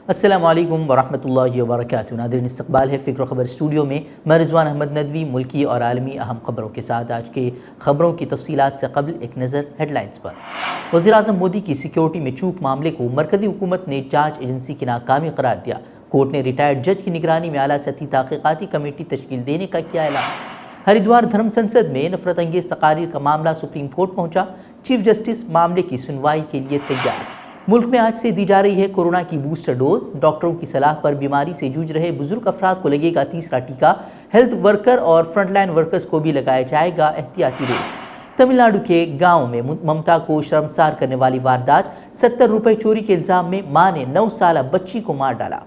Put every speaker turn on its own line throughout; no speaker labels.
السلام علیکم ورحمۃ اللہ وبرکاتہ۔ ناظرین، استقبال ہے فکر و خبر اسٹوڈیو میں۔ میں رضوان احمد ندوی ملکی اور عالمی اہم خبروں کے ساتھ آج کے خبروں کی تفصیلات سے قبل ایک نظر ہیڈ لائنز پر۔ وزیر اعظم مودی کی سیکیورٹی میں چوک معاملے کو مرکزی حکومت نے جانچ ایجنسی کی ناکامی قرار دیا۔ کورٹ نے ریٹائرڈ جج کی نگرانی میں اعلیٰ سطحی تحقیقاتی کمیٹی تشکیل دینے کا کیا اعلان۔ ہریدوار دھرم سنسد میں نفرت انگیز تقاریر کا معاملہ سپریم کورٹ پہنچا۔ چیف جسٹس معاملے کی سنوائی کے لیے تیار۔ ملک میں آج سے دی جا رہی ہے کورونا کی بوسٹر ڈوز۔ ڈاکٹروں کی صلاح پر بیماری سے جوجھ رہے بزرگ افراد کو لگے گا تیسرا ٹیکہ۔ ہیلتھ ورکر اور فرنٹ لائن ورکرز کو بھی لگایا جائے گا احتیاطی ڈوز۔ تمل ناڈو کے گاؤں میں ممتا کو شرمسار کرنے والی واردات، 70 روپے چوری کے الزام میں ماں نے 9 سالہ بچی کو مار ڈالا۔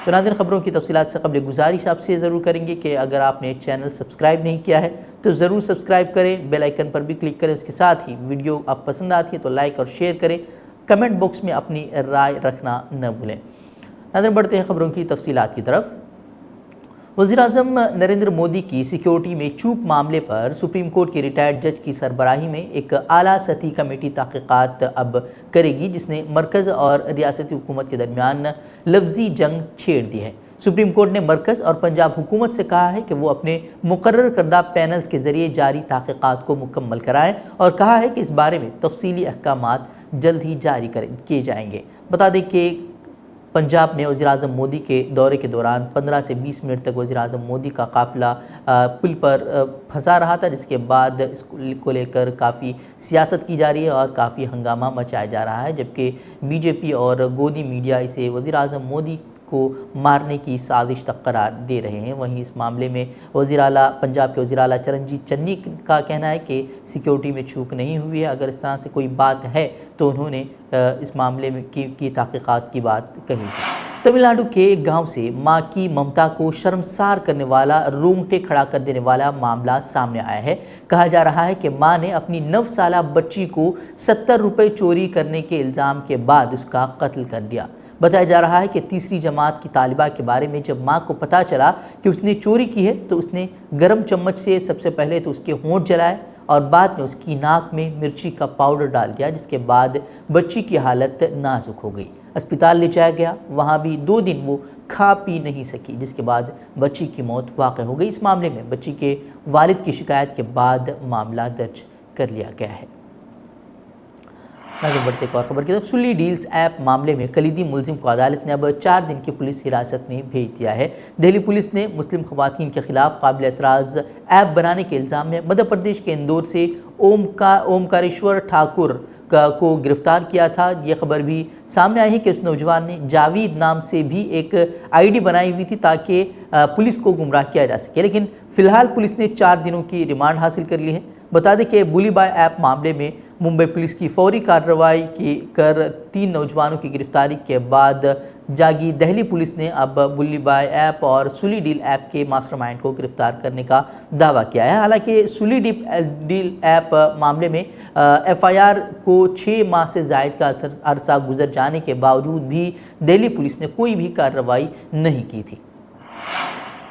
تو ناظرین، خبروں کی تفصیلات سے قبل گزارش آپ سے ضرور کریں گے کہ اگر آپ نے چینل سبسکرائب نہیں کیا ہے تو ضرور سبسکرائب کریں، بیل آئیکن پر بھی کلک کریں۔ اس کے ساتھ ہی ویڈیو آپ پسند آتی ہے تو لائک اور شیئر کریں، کمنٹ باکس میں اپنی رائے رکھنا نہ بھولیں۔ ناظرین، بڑھتے ہیں خبروں کی تفصیلات کی طرف۔ وزیر اعظم نریندر مودی کی سیکیورٹی میں چوک معاملے پر سپریم کورٹ کی ریٹائرڈ جج کی سربراہی میں ایک اعلیٰ سطحی کمیٹی تحقیقات اب کرے گی، جس نے مرکز اور ریاستی حکومت کے درمیان لفظی جنگ چھیڑ دی ہے۔ سپریم کورٹ نے مرکز اور پنجاب حکومت سے کہا ہے کہ وہ اپنے مقرر کردہ پینلز کے ذریعے جاری تحقیقات کو مکمل کرائیں اور کہا ہے کہ اس بارے میں تفصیلی احکامات جلد ہی جاری کیے جائیں گے۔ بتا دیں کہ پنجاب میں وزیر اعظم مودی کے دورے کے دوران 15 سے 20 منٹ تک وزیر اعظم مودی کا قافلہ پل پر پھنسا رہا تھا، جس کے بعد اس کو لے کر کافی سیاست کی جا رہی ہے اور کافی ہنگامہ مچایا جا رہا ہے، جبکہ بی جے پی اور گودی میڈیا اسے وزیر اعظم مودی کو مارنے کی سازش تک قرار دے رہے ہیں۔ وہیں اس معاملے میں پنجاب کے وزیر اعلیٰ چرنجیت چنی کا کہنا ہے کہ سیکیورٹی میں چوک نہیں ہوئی ہے۔ اگر اس طرح سے کوئی بات ہے تو انہوں نے اس معاملے میں کی تحقیقات کی بات کہی تھی۔ تمل ناڈو کے ایک گاؤں سے ماں کی ممتا کو شرمسار کرنے والا، رونگٹے کھڑا کر دینے والا معاملہ سامنے آیا ہے۔ کہا جا رہا ہے کہ ماں نے اپنی 9 سالہ بچی کو 70 روپے چوری کرنے کے الزام کے بعد اس کا قتل کر دیا۔ بتایا جا رہا ہے کہ تیسری جماعت کی طالبہ کے بارے میں جب ماں کو پتہ چلا کہ اس نے چوری کی ہے تو اس نے گرم چمچ سے سب سے پہلے تو اس کے ہونٹ جلائے اور بعد میں اس کی ناک میں مرچی کا پاؤڈر ڈال دیا، جس کے بعد بچی کی حالت نازک ہو گئی۔ اسپتال لے جایا گیا، وہاں بھی 2 دن وہ کھا پی نہیں سکی، جس کے بعد بچی کی موت واقع ہو گئی۔ اس معاملے میں بچی کے والد کی شکایت کے بعد معاملہ درج کر لیا گیا ہے۔ آگے بڑھتے ایک اور خبر کی طرف۔ سلی ڈیلز ایپ معاملے میں کلیدی ملزم کو عدالت نے اب 4 دن کی پولیس حراست میں بھیج دیا ہے۔ دہلی پولیس نے مسلم خواتین کے خلاف قابل اعتراض ایپ بنانے کے الزام میں مدھیہ پردیش کے اندور سے اومکاریشور ٹھاکر کو گرفتار کیا تھا۔ یہ خبر بھی سامنے آئی ہے کہ اس نوجوان نے جاوید نام سے بھی ایک آئی ڈی بنائی ہوئی تھی تاکہ پولیس کو گمراہ کیا جا سکے، لیکن فی الحال پولیس نے 4 دنوں کی ریمانڈ حاصل کر لی ہے۔ بتا دیں کہ بلی بائی ایپ معاملے میں ممبئی پولیس کی فوری کارروائی کر 3 نوجوانوں کی گرفتاری کے بعد جاگی دہلی پولیس نے اب بلی بائی ایپ اور سلی ڈیل ایپ کے ماسٹر مائنڈ کو گرفتار کرنے کا دعویٰ کیا ہے۔ حالانکہ سلی ڈیل ایپ معاملے میں ایف آئی آر کو 6 ماہ سے زائد کا عرصہ گزر جانے کے باوجود بھی دہلی پولیس نے کوئی بھی کارروائی نہیں کی تھی۔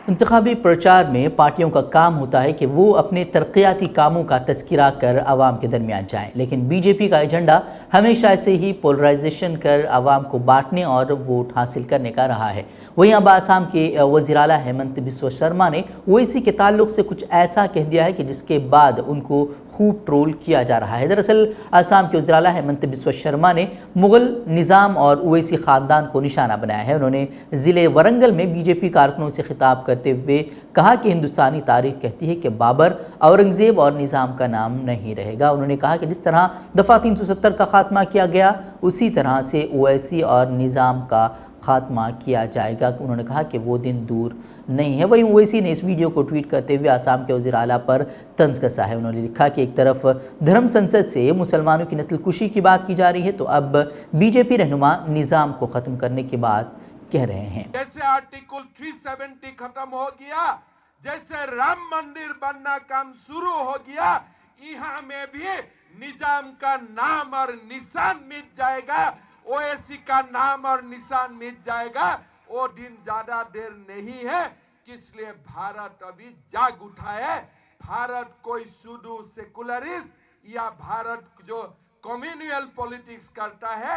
انتخابی پرچار میں پارٹیوں کا کام ہوتا ہے کہ وہ اپنے ترقیاتی کاموں کا تذکرہ کر عوام کے درمیان جائیں، لیکن بی جے پی کا ایجنڈا ہمیشہ سے ہی پولرائزیشن کر عوام کو بانٹنے اور ووٹ حاصل کرنے کا رہا ہے۔ وہیں اب آسام کے وزیر اعلیٰ ہیمنت بسوا شرما نے اویسی کے تعلق سے کچھ ایسا کہہ دیا ہے کہ جس کے بعد ان کو خوب ٹرول کیا جا رہا ہے۔ دراصل آسام کے وزیر اعلیٰ ہیمنت بسوا شرما نے مغل نظام اور اویسی خاندان کو نشانہ بنایا ہے۔ انہوں نے ضلع ورنگل میں بی جے پی کارکنوں سے خطاب کرتے ہوئے کہا کہ ہندوستانی تاریخ کہتی ہے کہ بابر، اورنگزیب اور نظام کا نام نہیں رہے گا۔ انہوں نے کہا کہ جس طرح دفعہ 370 کا خاتمہ کیا گیا اسی طرح سے اویسی اور نظام کا خاتمہ کیا جائے گا۔ انہوں نے کہا کہ وہ دن دور نہیں ہے۔ وہیں اویسی نے اس ویڈیو کو ٹویٹ کرتے ہوئے آسام کے وزیر اعلیٰ پر طنز کسا ہے۔ انہوں نے لکھا کہ ایک طرف دھرم سنسد سے مسلمانوں کی نسل کشی کی بات کی جا رہی ہے تو اب بی جے پی رہنما نظام کو ختم کرنے کی بات کہہ رہے ہیں۔
جیسے آرٹیکل 370 ختم ہو گیا، جیسے رام مندر بننا کام شروع ہو گیا، یہاں میں بھی نظام کا نام اور نشان مٹ جائے گا، اویسی کا نام اور نشان مٹ جائے گا۔ وہ دن زیادہ دیر نہیں ہے، اس لیے بھارت ابھی جاگ اٹھا ہے۔ بھارت کوئی سودو سیکولرسٹ یا بھارت جو کمیونل پولیٹکس کرتا ہے